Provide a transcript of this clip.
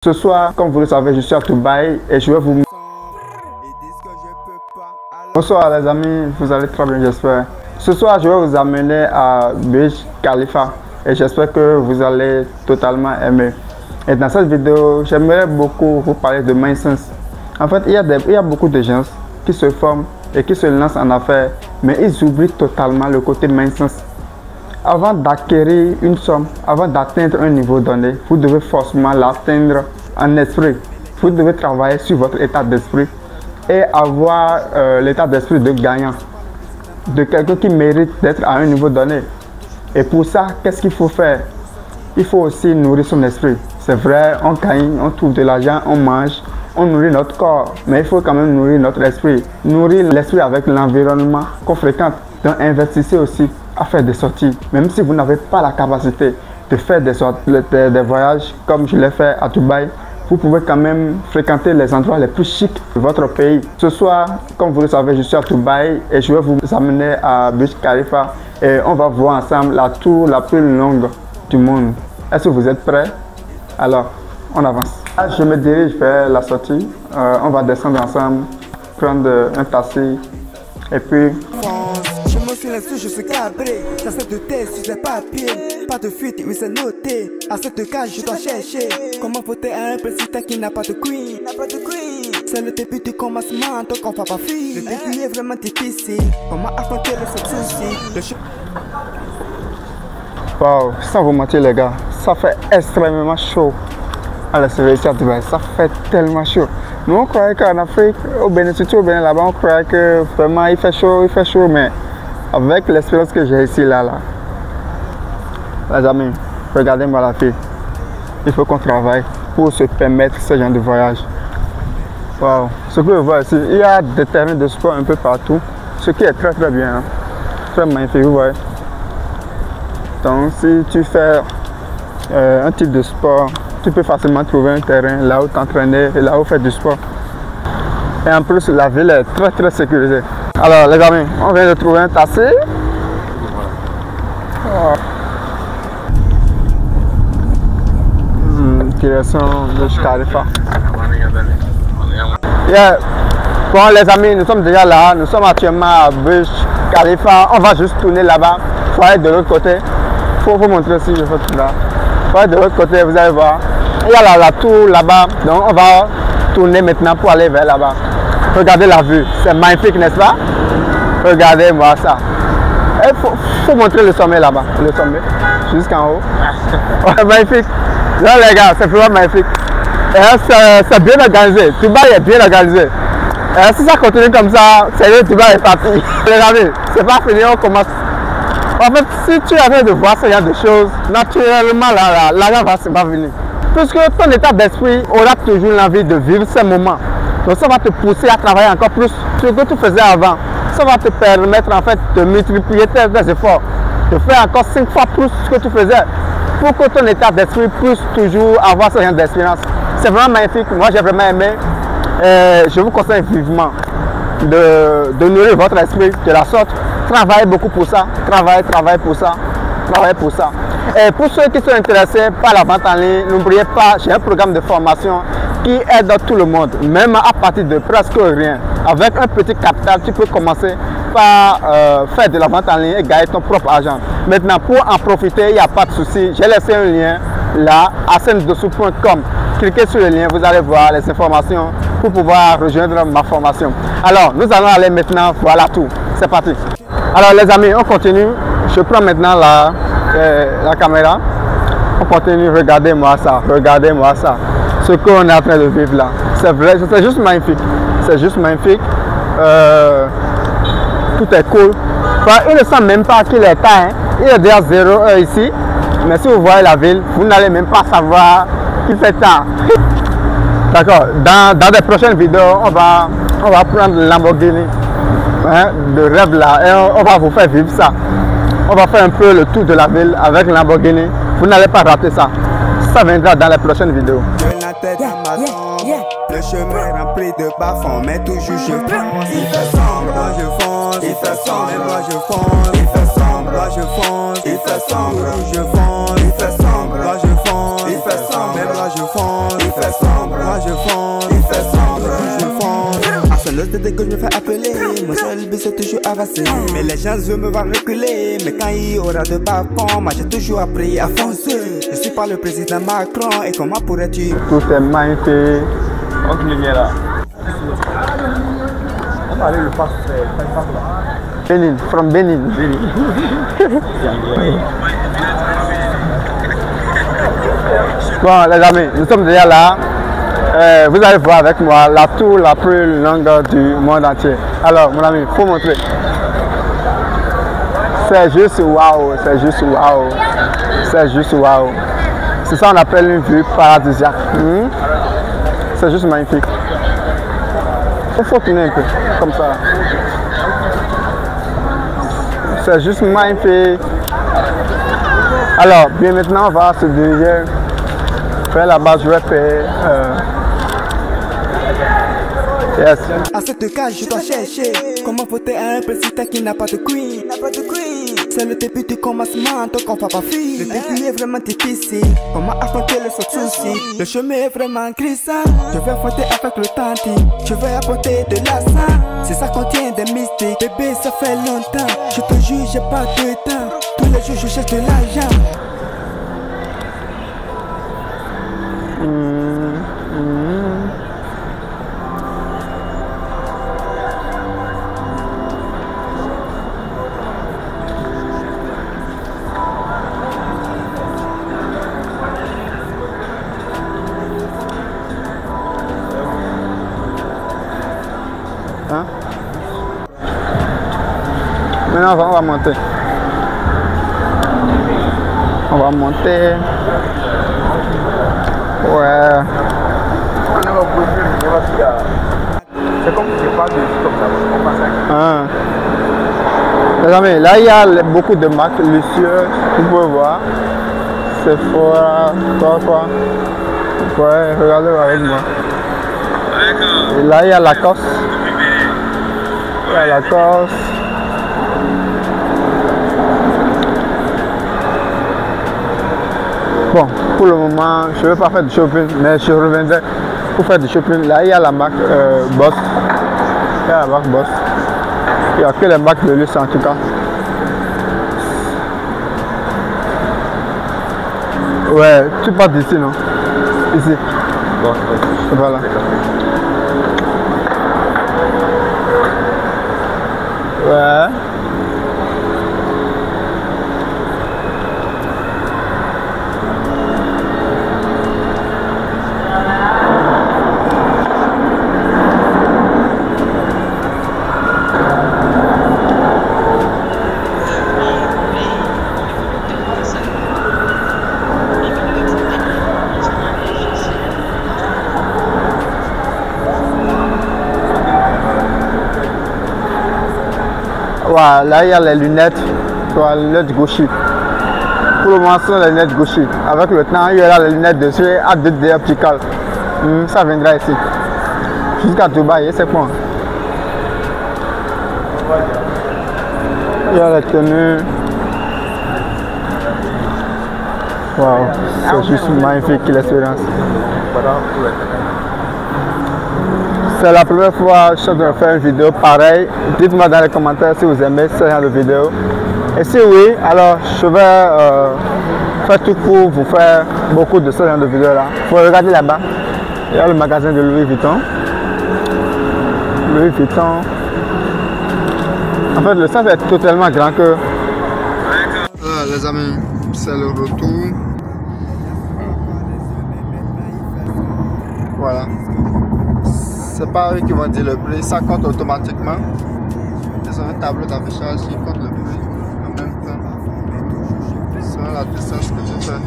Ce soir, comme vous le savez, je suis à Dubaï et je vais vous... Bonsoir les amis, vous allez très bien j'espère. Ce soir, je vais vous amener à Burj Khalifa et j'espère que vous allez totalement aimer. Et dans cette vidéo, j'aimerais beaucoup vous parler de mindset. En fait, il y a beaucoup de gens qui se forment et qui se lancent en affaires, mais ils oublient totalement le côté mindset. Avant d'acquérir une somme, avant d'atteindre un niveau donné, vous devez forcément l'atteindre en esprit. Vous devez travailler sur votre état d'esprit et avoir l'état d'esprit de gagnant, de quelqu'un qui mérite d'être à un niveau donné. Et pour ça, qu'est-ce qu'il faut faire? Il faut aussi nourrir son esprit. C'est vrai, on gagne, on trouve de l'argent, on mange, on nourrit notre corps, mais il faut quand même nourrir notre esprit. Nourrir l'esprit avec l'environnement qu'on fréquente. Donc investissez aussi à faire des sorties. Même si vous n'avez pas la capacité de faire des voyages comme je l'ai fait à Dubaï, vous pouvez quand même fréquenter les endroits les plus chics de votre pays. Ce soir, comme vous le savez, je suis à Dubaï et je vais vous amener à Burj Khalifa et on va voir ensemble la tour la plus longue du monde. Est-ce que vous êtes prêts? Alors, on avance. Là, je me dirige vers la sortie. On va descendre ensemble, prendre un taxi et puis... Je me suis laissé, je suis cabré. J'essaie de tester sur ces papiers. Pas de fuite, oui c'est noté. À cette case, je dois chercher. Comment voter à un président qui n'a pas de queen? C'est le début du commencement, donc on va pas fuir. Le début est vraiment difficile. Comment affronter le souci? Wow, sans vous mentir les gars, ça fait extrêmement chaud à la sécurité à Dubaï. Ça fait tellement chaud. Nous on croyait qu'en Afrique, au Bénin, surtout au Bénin là-bas, on croyait que vraiment il fait chaud, mais avec l'expérience que j'ai ici là, les amis, regardez-moi la fille. Il faut qu'on travaille pour se permettre ce genre de voyage. Wow. Ce que je vois ici, il y a des terrains de sport un peu partout, ce qui est très bien, hein. Très magnifique, vous voyez. Donc si tu fais un type de sport, tu peux facilement trouver un terrain là où t'entraîner et là où faire du sport. Et en plus, la ville est très sécurisée. Alors les amis, on vient de trouver un taxi. Direction de Burj Khalifa. Yeah. Bon les amis, nous sommes déjà là. Nous sommes actuellement à Burj Khalifa. On va juste tourner là-bas. Il faut aller de l'autre côté. Il faut vous montrer si je fais tout là. Il faut aller de l'autre côté, vous allez voir. Il y a la tour là-bas. Donc on va tourner maintenant pour aller vers là-bas. Regardez la vue. C'est magnifique, n'est-ce pas? Regardez-moi ça. Il faut montrer le sommet là-bas. Le sommet. Jusqu'en haut. C'est magnifique. Là les gars, c'est vraiment magnifique. C'est bien organisé. Dubaï est bien organisé. Et si ça continue comme ça, c'est Dubaï est parti. Les amis, c'est pas fini, on commence. En fait, si tu es en train de voir ce genre de choses, naturellement, l'argent va venir. Puisque ton état d'esprit aura toujours l'envie de vivre ces moments. Donc ça va te pousser à travailler encore plus sur ce que tu faisais avant. Ça va te permettre en fait de multiplier tes efforts, de faire encore 5 fois plus ce que tu faisais, pour que ton état d'esprit puisse toujours avoir ce genre d'expérience. C'est vraiment magnifique, moi j'ai vraiment aimé. Je vous conseille vivement de nourrir votre esprit de la sorte. Travaillez beaucoup pour ça, travaillez pour ça, travaillez pour ça. Et pour ceux qui sont intéressés par la vente en ligne, n'oubliez pas, j'ai un programme de formation qui aide tout le monde, même à partir de presque rien. Avec un petit capital, tu peux commencer par faire de la vente en ligne et gagner ton propre argent. Maintenant, pour en profiter, il n'y a pas de souci. J'ai laissé un lien là, asenedessous.com. Cliquez sur le lien, vous allez voir les informations pour pouvoir rejoindre ma formation. Alors, nous allons aller maintenant voir la tour. C'est parti. Alors les amis, on continue. Je prends maintenant la caméra. On continue, regardez-moi ça, regardez-moi ça. Ce qu'on est en train de vivre là. C'est vrai, c'est juste magnifique. C'est juste magnifique. Tout est cool. Enfin, il ne sent même pas qu'il est tard. Hein. Il est déjà 0 heure ici. Mais si vous voyez la ville, vous n'allez même pas savoir qu'il fait tard. D'accord. Dans les prochaines vidéos, on va prendre le Lamborghini. Hein, de rêve là. Et on va vous faire vivre ça. On va faire un peu le tour de la ville avec le Lamborghini. Vous n'allez pas rater ça. Ça viendra dans les prochaines vidéos. Le chemin rempli de bas-fonds, mais toujours je fonce. Il fait sombre, je fonce. Il fait sombre, moi je fonce. Il fait sombre, Moi je fonce, il fait sombre. Je fonce, il fait sombre. Moi je fonce, il fait sombre. Même moi je fonce, il fait sombre. Moi je fonce, il fait sombre. Je fonce. À ce dès que je me fais appeler, mon seul but c'est toujours avancer. Mais les gens veulent me voir reculer. Mais quand il y aura de bas-fonds, moi j'ai toujours appris à foncer. Je suis pas le président Macron et comment pourrais-tu? Tout est magnifique. Entre lumière là. On va aller le passer là. Benin, from Benin. Bon les amis, nous sommes déjà là. Vous allez voir avec moi la tour la plus longue du monde entier. Alors mon ami, il faut montrer. C'est juste waouh, c'est juste waouh. C'est juste waouh. C'est ça qu'on appelle une vue paradisiaque. C'est juste magnifique. Il faut tourner un peu, comme ça. C'est juste magnifique. Alors, bien maintenant, on va se diriger vers là-bas. Je vais faire. Yes. À cette cage, je dois chercher comment voter à un président qui n'a pas de queen. C'est le début du commencement, donc on va pas fuir. Le début est vraiment difficile. Comment affronter les soucis? Le chemin est vraiment glissant. Je vais affronter avec le tanti. Je vais apporter de la sang. Si ça contient des mystiques, bébé, ça fait longtemps. Je te jure, j'ai pas de temps. Tous les jours, je cherche de l'argent. Hein? Maintenant, on va monter. On va monter. Ouais. C'est comme si je parle de comme ça. On passe à... Les amis, là il y a beaucoup de marques luxueuses. Vous pouvez voir. Sephora, quoi. Ouais, regardez avec moi. Et là il y a Lacoste. Il y a Lacoste. Bon, pour le moment, je ne vais pas faire du shopping, mais je reviendrai pour faire du shopping. Là, il y a la marque Boss. Il y a la marque Boss. Il n'y a que les marques de luxe en tout cas. Ouais, tu pars d'ici, non? Ici. Bon, voilà. Ouais. Voilà, là il y a les lunettes, les lunettes Gucci. Pour le moment, ce sont les lunettes Gucci. Avec le temps, il y aura les lunettes de chez à 2D optical. Ça viendra ici. Jusqu'à Dubaï, c'est quoi? Il y a les tenues. Waouh, c'est juste magnifique l'expérience. C'est la première fois que je suis en train de faire une vidéo pareille. Dites-moi dans les commentaires si vous aimez ce genre de vidéo. Et si oui, alors je vais faire tout pour vous faire beaucoup de ce genre de vidéos là. Vous regardez là-bas, il y a le magasin de Louis Vuitton. Louis Vuitton. En fait, le centre est totalement grand que... les amis, c'est le retour. Voilà. C'est pas eux qui vont dire le prix, ça compte automatiquement. Ils ont un tableau d'affichage qui compte le prix en même temps. Selon la distance que tu fais.